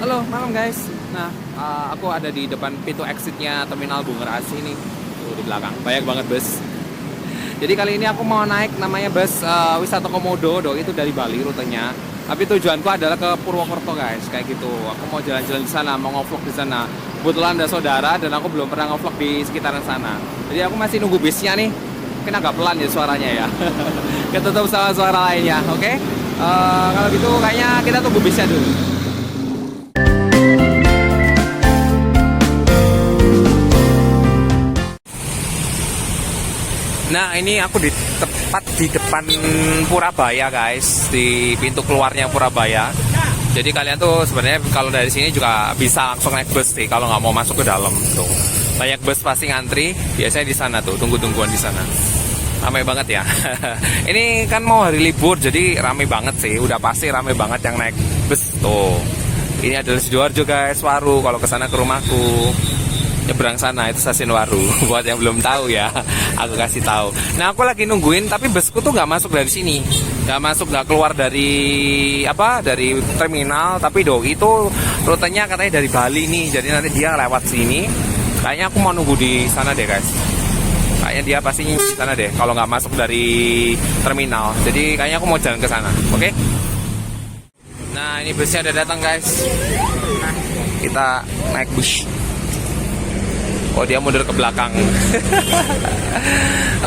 Halo, malam guys. Nah, aku ada di depan pintu exitnya Terminal Bungerasi nih. Tuh di belakang, banyak banget bus. Jadi kali ini aku mau naik namanya bus wisata Komodo, itu dari Bali rutenya. Tapi tujuanku adalah ke Purwokerto guys, kayak gitu. Aku mau jalan-jalan di sana, mau ngevlog di sana. Kebetulan ada saudara dan aku belum pernah ngevlog di sekitaran sana. Jadi aku masih nunggu busnya nih. Mungkin agak pelan ya suaranya ya. Ketutup sama suara lainnya, oke? Kalau gitu kayaknya kita tunggu busnya dulu. Nah, ini aku tepat di depan Purabaya guys, di pintu keluarnya Purabaya. Jadi kalian tuh sebenarnya kalau dari sini juga bisa langsung naik bus sih kalau nggak mau masuk ke dalam tuh. Banyak bus pasti ngantri, biasanya di sana tuh, tungguan di sana. Ramai banget ya. Ini kan mau hari libur jadi ramai banget sih, udah pasti ramai banget yang naik bus tuh. Ini adalah Sidoarjo guys, Waru kalau ke sana ke rumahku. Nyebrang sana itu stasiun Waru. Buat yang belum tahu ya, aku kasih tahu. Nah, aku lagi nungguin tapi busku tuh nggak masuk dari sini, nggak keluar dari dari terminal. Tapi itu rutenya katanya dari Bali nih, jadi nanti dia lewat sini. Kayaknya aku mau nunggu di sana deh guys. Kayaknya dia pasti di sana deh kalau nggak masuk dari terminal. Jadi kayaknya aku mau jalan ke sana, oke? Nah, ini busnya udah datang guys. Kita naik bus. Oh, dia mundur ke belakang.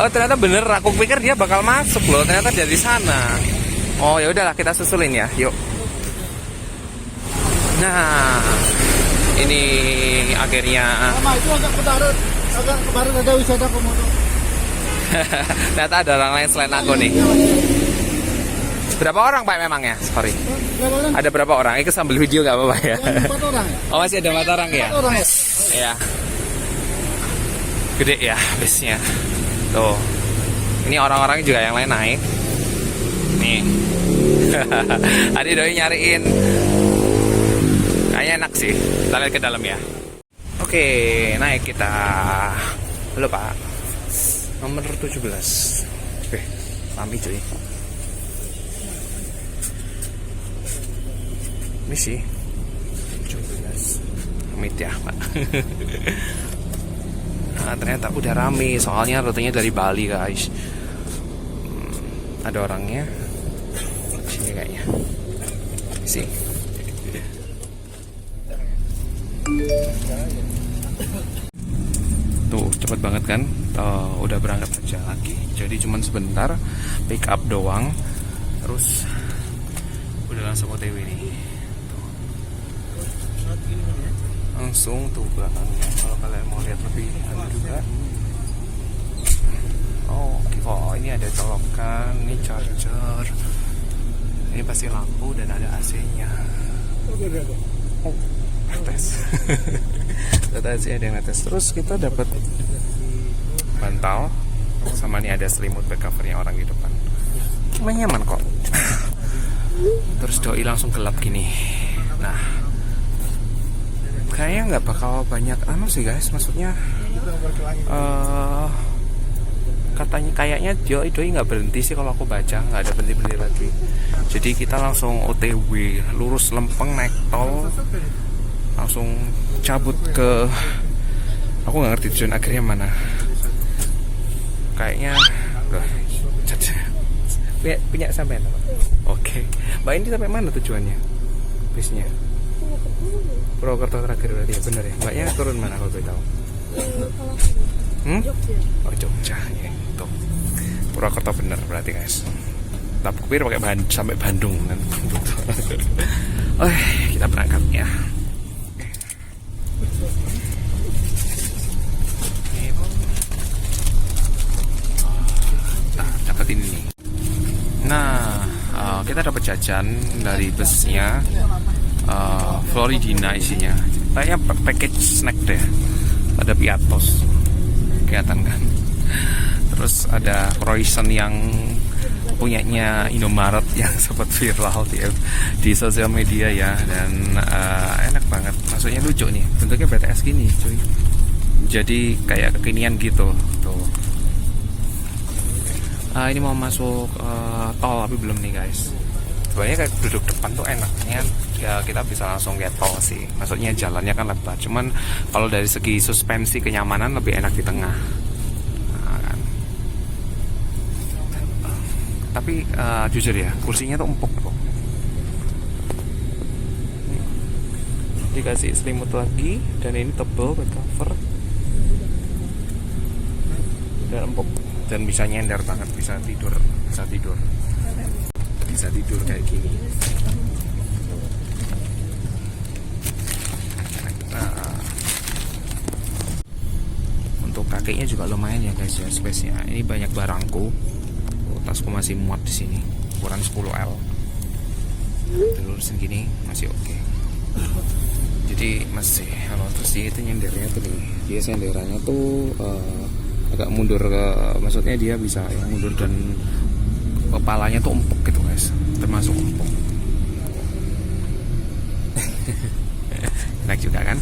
Oh, ternyata bener. Aku pikir dia bakal masuk loh. Ternyata dari sana. Oh, ya udahlah kita susulin ya. Yuk. Nah, ini akhirnya. Sama itu agak kemarin ada wisata Komodo. Ternyata ada orang lain selain aku nih. Berapa orang Pak memangnya? Sorry. Ada berapa orang? Ikut sambil video nggak apa-apa ya? 4 orang. Oh, masih ada 4 orang ya? 4 orang ya. Iya. Gede ya busnya. Tuh. Ini orang-orangnya juga yang lain naik. Nih. Tadi doi nyariin. Kayaknya enak sih. Kita lihat ke dalam ya. Oke, naik kita. Halo Pak. Nomor 17. Rame cuy. Ini sih 17. Amit ya Pak. Nah, ternyata udah rame, soalnya rutenya dari Bali guys. Ada orangnya sini kayaknya. Sih. Tuh cepet banget kan? Udah berangkat aja lagi. Jadi cuman sebentar, pick up doang, terus udah langsung OTW nih. Langsung tuh belakangnya kalau kalian mau lihat lebih anu juga. Oh ini ada colokan, ini charger, ini pasti lampu dan ada AC-nya. Oh, tes. Ternyata AC ada yang ngetes. Terus kita dapat bantal sama nih ada selimut back covernya orang di depan. Cuma nyaman kok. Terus doi langsung gelap gini. Nah, kayaknya nggak bakal banyak sih guys, maksudnya katanya kayaknya doi nggak berhenti sih kalau aku baca, nggak ada berhenti lagi. Jadi kita langsung OTW lurus lempeng naik tol, langsung cabut ke, aku nggak ngerti tujuan akhirnya mana. Kayaknya punya sampean. Oke, Mbak ini sampai mana tujuannya bisnya? Purwokerto terakhir berarti ya, bener ya? Mbaknya turun mana kalau gue tahu? Oh, Jogja ya, tuh. Purwokerto bener berarti guys. Tapi kupir pakai sampai Bandung kan. Kita berangkat ya. Dapat ini nih. Nah, kita dapat jajan dari busnya. Floridina isinya. Kayaknya package snack deh. Ada piatos, kelihatan kan. Terus ada croissant yang punyanya Indomaret yang sempat viral di sosial media ya. Dan enak banget. Maksudnya lucu nih. Bentuknya BTS gini cuy. Jadi kayak kekinian gitu. Tuh. Ini mau masuk tol tapi belum nih guys. sebenarnya kayak duduk depan tuh enaknya ya kita bisa langsung getol sih, maksudnya jalannya kan lebar, cuman kalau dari segi suspensi kenyamanan lebih enak di tengah. Nah, kan. Tapi jujur ya kursinya tuh empuk tuh, dikasih selimut lagi dan ini tebel bed cover dan empuk dan bisa nyender banget, bisa tidur kayak gini. Nah, untuk kakeknya juga lumayan ya guys ya space-nya. Ini banyak barangku. Oh, tasku masih muat di sini. Ukuran 10L. Terus segini masih oke. Jadi masih kalau terus dia itu nyendernya tuh nih. Dia senderannya tuh agak mundur ke, maksudnya dia bisa yang mundur dan kepalanya tuh empuk gitu guys, termasuk empuk. Enak juga kan.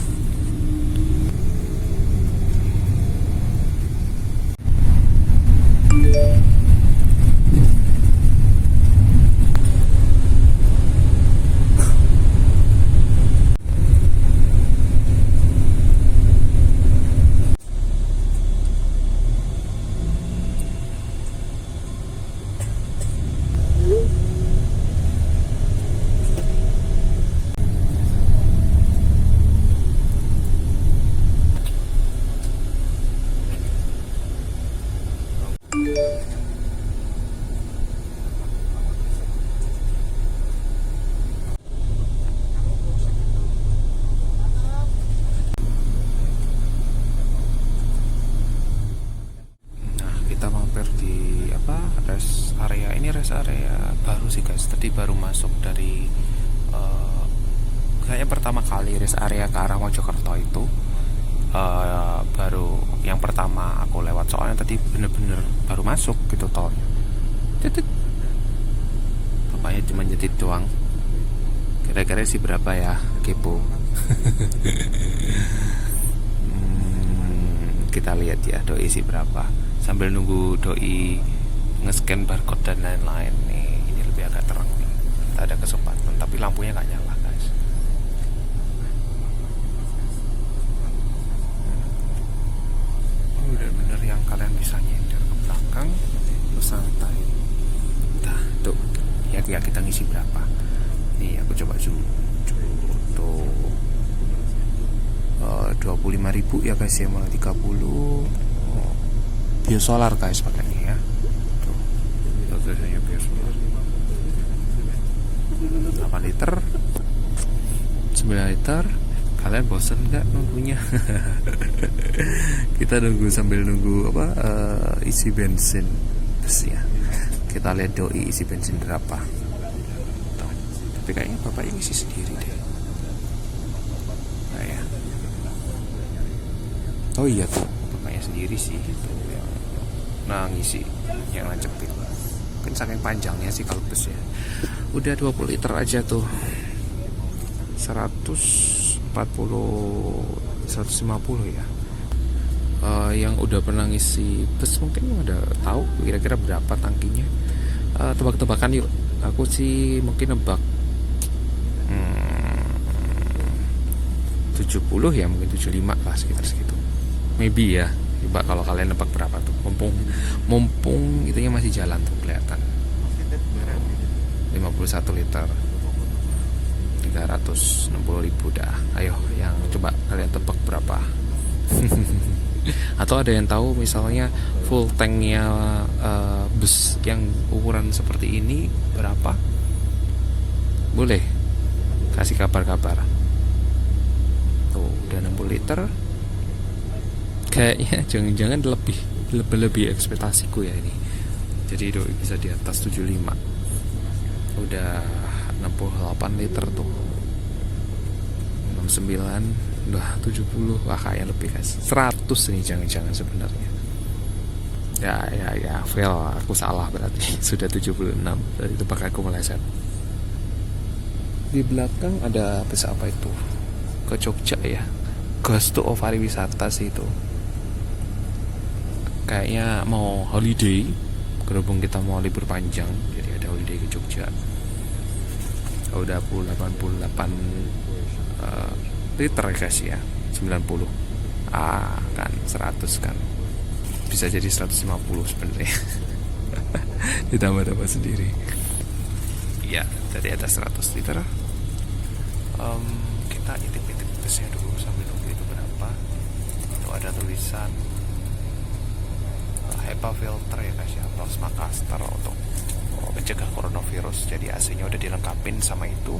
Kita mampir di rest area. Ini rest area baru sih guys, tadi baru masuk dari kayaknya pertama kali rest area ke arah Mojokerto itu baru yang pertama aku lewat, soalnya tadi bener-bener baru masuk gitu tolnya. Titit bapaknya cuma nyetit doang, kira-kira sih berapa ya, kepo. Kita lihat ya doi isi berapa sambil nunggu doi nge-scan barcode dan lain-lain. Nih ini lebih agak terang nih, kita ada kesempatan tapi lampunya nggak nyala guys. Bener-bener yang kalian bisa nyender ke belakang terus santai. Nah tuh lihat nggak kita ngisi berapa. Nih aku coba zoom tuh 25.000 ya guys ya, malah 30. Biosolar guys pakainya ya. Tuh. Tulisannya biosolar. 8 liter. 9 liter. Kalian bosan nggak nunggunya? Kita nunggu sambil nunggu isi bensin. Terus ya. Kita lihat doi isi bensin berapa. Tuh. Tapi kayaknya bapak ini isi sendiri deh. Nah ya. Oh iya tuh, bapaknya sendiri sih itu yang ngisi, yang lancepin. Mungkin saking panjangnya sih kalau bus ya. Udah 20 liter aja tuh. 150 ya. Yang udah pernah ngisi bus mungkin udah tahu kira-kira berapa tangkinya. Tebak-tebakan yuk. Aku sih mungkin nebak 70 ya, mungkin 75 lah, sekitar segitu. Maybe ya. Coba kalau kalian nebak berapa tuh. Mumpung itunya masih jalan tuh kelihatan. 51 liter. 360.000 dah. Ayo yang coba kalian tebak berapa. Atau ada yang tahu misalnya full tanknya bus yang ukuran seperti ini berapa? Boleh kasih kabar-kabar. Tuh udah 60 liter. Kayaknya jangan-jangan lebih ekspektasiku ya ini. Jadi doi bisa di atas 75. Udah 68 liter tuh. 69 udah 70. Wah kayak lebih guys. 100 nih jangan-jangan sebenarnya. Ya fail, aku salah berarti. Sudah 76. Dari tebak aku meleset. Di belakang ada bus apa itu? Ke Jogja ya. Ghost of Pariwisata sih itu. Kayaknya mau holiday, berhubung kita mau libur panjang, jadi ada holiday ke Jogja. udah 88 liter guys ya, 90 kan 100 kan bisa jadi 150 sebenarnya. Ditambah-tambah sendiri ya, jadi ada 100 liter. Kita intip-intip busnya dulu sambil nunggu itu berapa. Itu ada tulisan HEPA filter ya guys ya, plasma caster untuk mencegah coronavirus. Jadi AC-nya udah dilengkapin sama itu.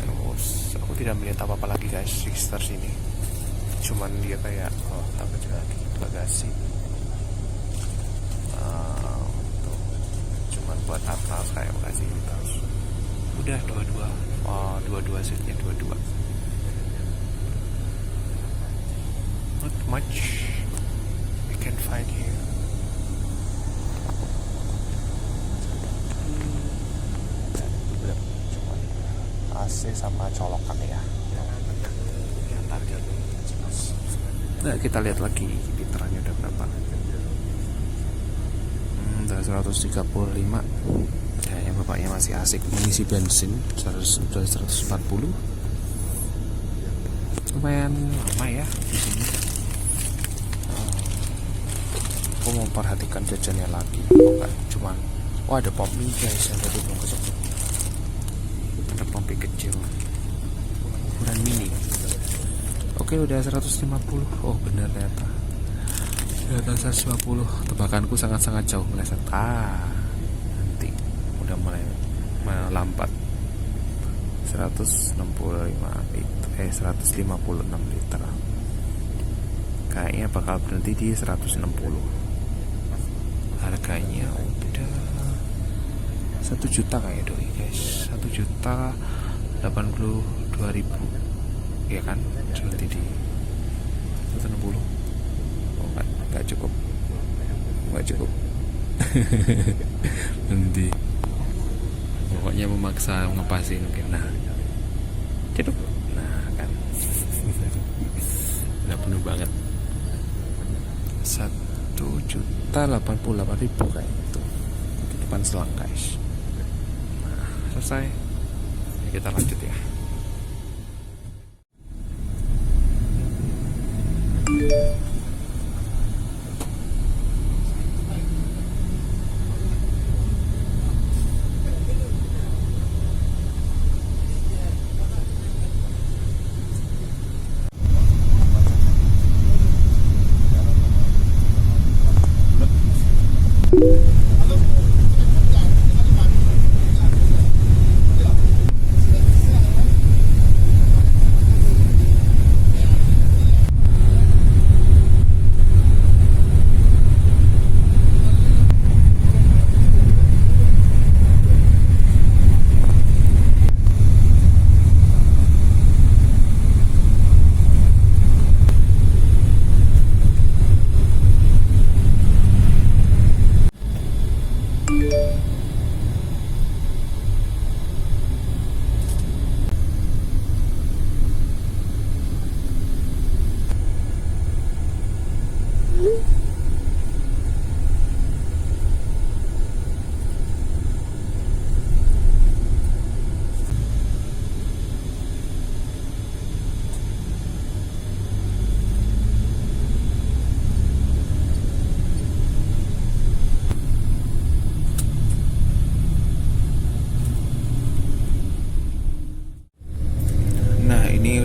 Terus aku tidak melihat apa-apa lagi guys di sekitar sini, cuman dia kayak apa juga lagi bagasi tuh, cuman buat atas kayak bagasi terus udah dua seatnya dua. Not much we can find here. AC sama colokan ya. Nah, kita lihat lagi literannya udah berapa. Udah 135. Kayaknya bapaknya masih asik mengisi bensin. Sudah 140. Lumayan lama ya di sini. Aku mau perhatikan jajannya lagi. Cuman ada pop mie guys yang tadi belum kesebut. Ada pompi kecil ukuran mini. Oke, udah 150. Oh benar ternyata di atas 150. Tebakanku sangat-sangat jauh meleset. Nanti udah mulai melambat. 165 liter 156 liter. Kayaknya bakal berhenti di 160. Harganya udah 1 juta kayak doi guys, 1.082.000 ya kan, berhenti di 160. Nggak cukup berhenti, pokoknya memaksa ngepasin mungkin. Nah cukup, nah kan udah penuh banget. 1.088.000 kayak itu depan selang guys. Selesai, kita lanjut ya.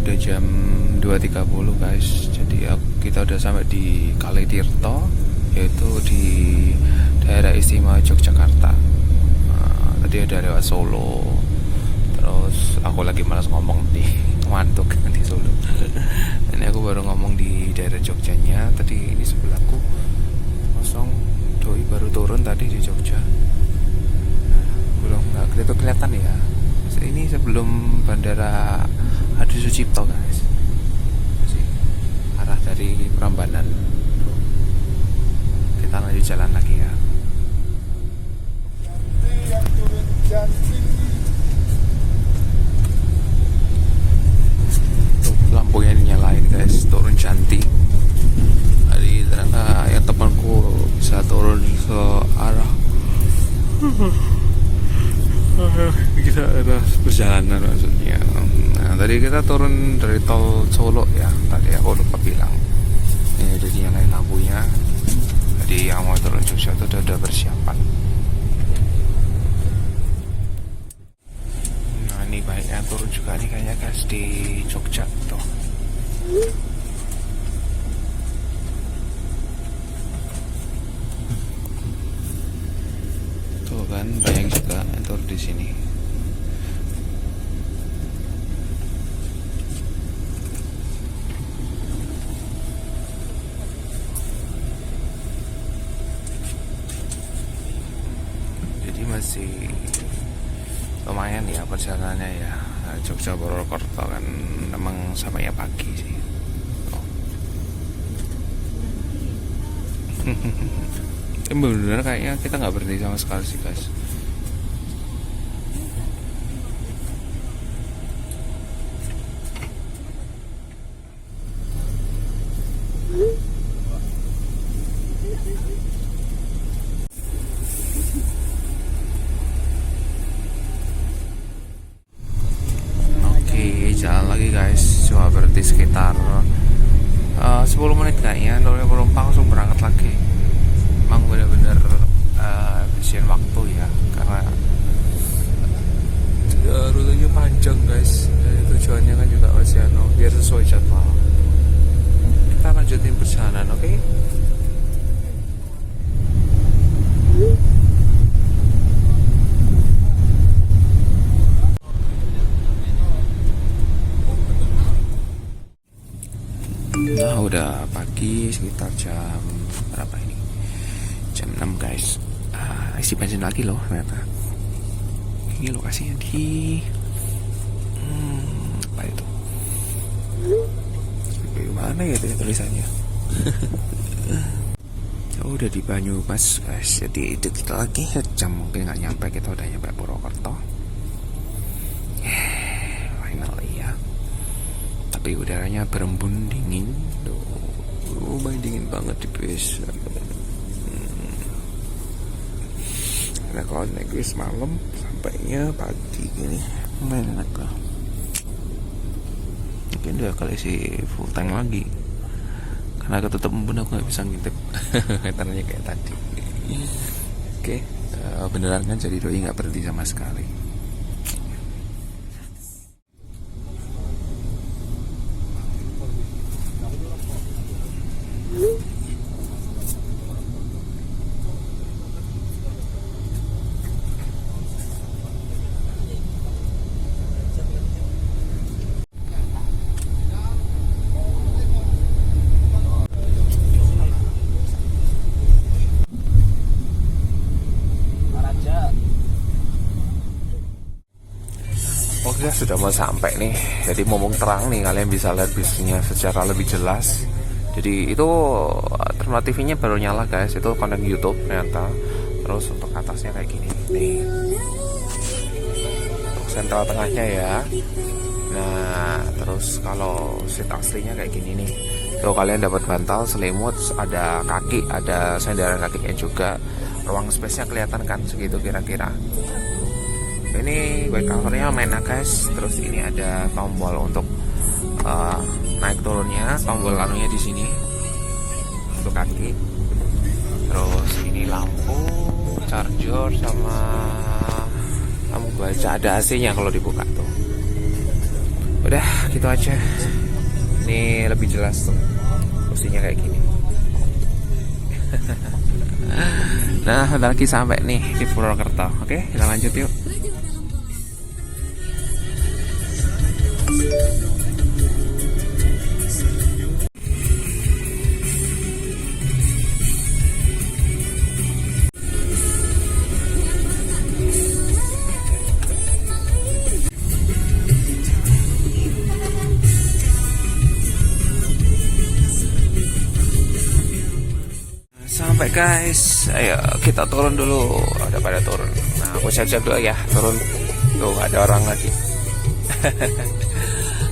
Udah jam 2.30 guys. Jadi kita udah sampai di Kalitirto, yaitu di daerah istimewa Yogyakarta. Tadi ada lewat Solo. Terus aku lagi malas ngomong di ngantuk di Solo. Ini aku baru ngomong di daerah Jogjanya. Tadi ini sebelahku kosong. Doi baru turun tadi di Jogja. Belum nggak kelihatan ya. Ini sebelum bandara Adi Sucipto guys, arah dari Prambanan. Kita lanjut jalan lagi ya. Lampunya dinyalain guys, turun Janti. Tadi ternyata yang temanku bisa turun ke arah kita arah perjalanan maksudnya. Nah, tadi kita turun dari tol Solo ya. Tadi aku lupa bilang. Ini udah dinyalain lampunya. Jadi yang mau turun Jogja itu udah persiapan. Nah, ini banyak yang turun juga nih kayaknya guys di Jogja tuh. Tuh kan banyak juga yang turun di sini. Masih lumayan ya perjalanannya ya. Jogja Purwokerto kan memang samanya pagi sih. Bener kayaknya kita nggak berhenti sama sekali sih guys. Jalan lagi guys, cuma berhenti sekitar 10 menit kayaknya. Lalu penumpang langsung berangkat lagi. Emang bener-bener efisien waktu ya, karena rutenya panjang guys. Dan tujuannya kan juga masih biar sesuai jadwal. Kita lanjutin perjalanan, oke? Nah, udah pagi sekitar jam berapa ini? Jam 6 guys. Isi bensin lagi loh ternyata. Ini lokasinya di apa itu? Mana ya tulisannya? Udah di Banyumas guys. Jadi dikit lagi jam mungkin nggak nyampe, kita udah nyampe Purwokerto. Finally ya. Tapi udaranya berembun dingin. Lumayan dingin banget di bis. Karena kalau naik bis malam sampainya pagi gini lumayan enak lah. Mungkin udah kali isi full tank lagi. Karena ketutup embun aku nggak bisa ngintip. Karena kayak tadi. Oke, beneran kan jadi doi nggak berhenti sama sekali. Oke, sudah mau sampai nih. Jadi mumpung terang nih, kalian bisa lihat bisnya secara lebih jelas. Jadi itu alternatifnya baru nyala guys. Itu konten YouTube ternyata. Terus untuk atasnya kayak gini nih. Untuk sentral tengahnya ya. Nah, terus kalau seat aslinya kayak gini nih. Tuh kalian dapat bantal, selimut, ada kaki, ada sandaran kakinya juga. Ruang space-nya kelihatan kan segitu kira-kira. Ini back covernya enak guys. Terus ini ada tombol untuk naik turunnya, tombol anunya di sini untuk kaki. Terus ini lampu, charger sama lampu baca, ada AC-nya kalau dibuka tuh. Udah gitu aja. Ini lebih jelas tuh posisinya kayak gini. Nah, bentar lagi sampai nih di Purwokerto. Oke, kita lanjut yuk. Sampai guys, ayo kita turun dulu. Udah pada turun. Nah, aku siap-siap dulu ya, turun. Tuh ada orang lagi.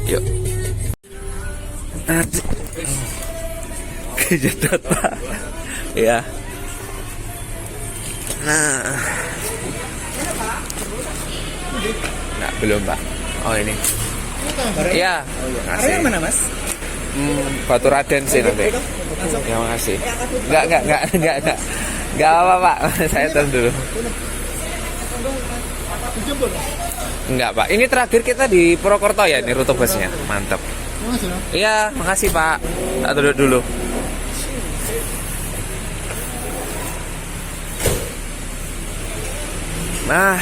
Yuk. Kejedot pak. Ya. Nah, Nah, belum Pak. Oh ini. Iya. Makasih. Area mana Mas? Batu Raden sih nanti. Langsung. Ya makasih. Enggak. Enggak apa Pak. Saya turun dulu. Dijemput. Enggak Pak. Ini terakhir kita di Purwokerto ya, ini rute busnya. Mantap. Makasih ya. Iya, makasih Pak. Tak duduk dulu. Nah,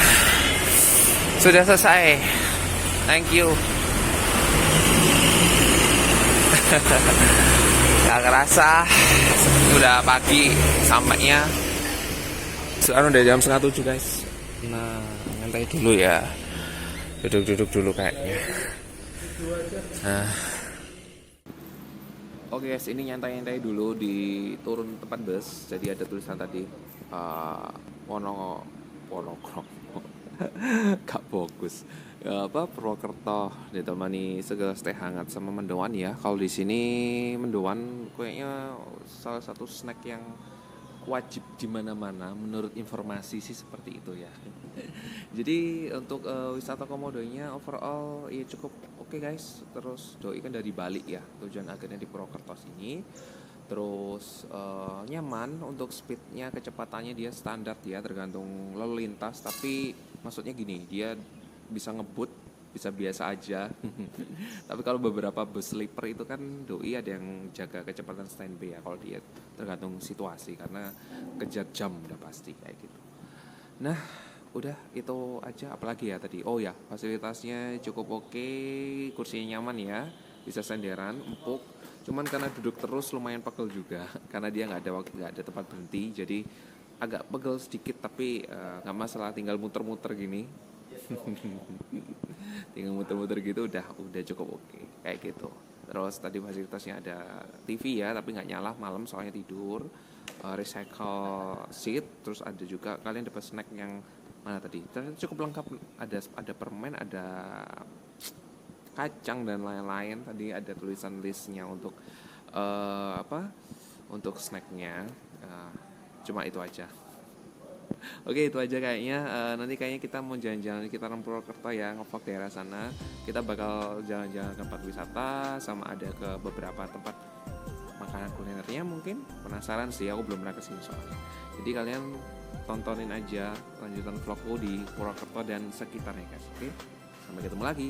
sudah selesai. Thank you. Gak kerasa udah pagi sampainya. Sekarang udah jam 6:30 guys. Nah, nyantai dulu ya. Duduk dulu kayaknya. Nah. Oke guys, ini nyantai dulu di turun tempat bus. Jadi ada tulisan tadi Wonokromo. Gak fokus. Ya, Purwokerto ditemani segala teh hangat sama mendoan ya. Kalau di sini mendoan kayaknya salah satu snack yang wajib di mana-mana menurut informasi sih seperti itu ya. Jadi untuk wisata komodonya overall ya cukup oke guys. Terus doi kan dari Bali ya, tujuan akhirnya di Purwokerto sini. Terus nyaman untuk speednya, kecepatannya dia standar ya, tergantung lalu lintas. Tapi maksudnya gini, dia bisa ngebut, bisa biasa aja. Tapi kalau beberapa bus sleeper itu kan doi ada yang jaga kecepatan standby ya. Kalau dia tergantung situasi karena kejar jam udah pasti kayak gitu. Nah, udah itu aja. Apalagi ya tadi. Oh ya, fasilitasnya cukup oke, kursinya nyaman ya, bisa senderan, empuk. Cuman karena duduk terus lumayan pegel juga, karena dia nggak ada tempat berhenti, jadi agak pegel sedikit. Tapi nggak masalah, tinggal muter-muter gini. Tinggal muter-muter gitu udah cukup oke kayak gitu. Terus tadi fasilitasnya ada TV ya, tapi nggak nyala malam soalnya tidur. Recycle seat, terus ada juga kalian dapat snack yang mana tadi? Ternyata cukup lengkap, ada permen, ada kacang dan lain-lain. Tadi ada tulisan listnya untuk untuk snacknya. Cuma itu aja. Oke, itu aja kayaknya. Nanti kayaknya kita mau jalan-jalan di sekitaran Purwokerto ya, ngevlog daerah sana. Kita bakal jalan-jalan ke tempat wisata, sama ada ke beberapa tempat makanan kulinernya mungkin. Penasaran sih, aku belum pernah kesini soalnya. Jadi kalian tontonin aja lanjutan vlogku di Purwokerto dan sekitarnya guys. Oke, sampai ketemu lagi.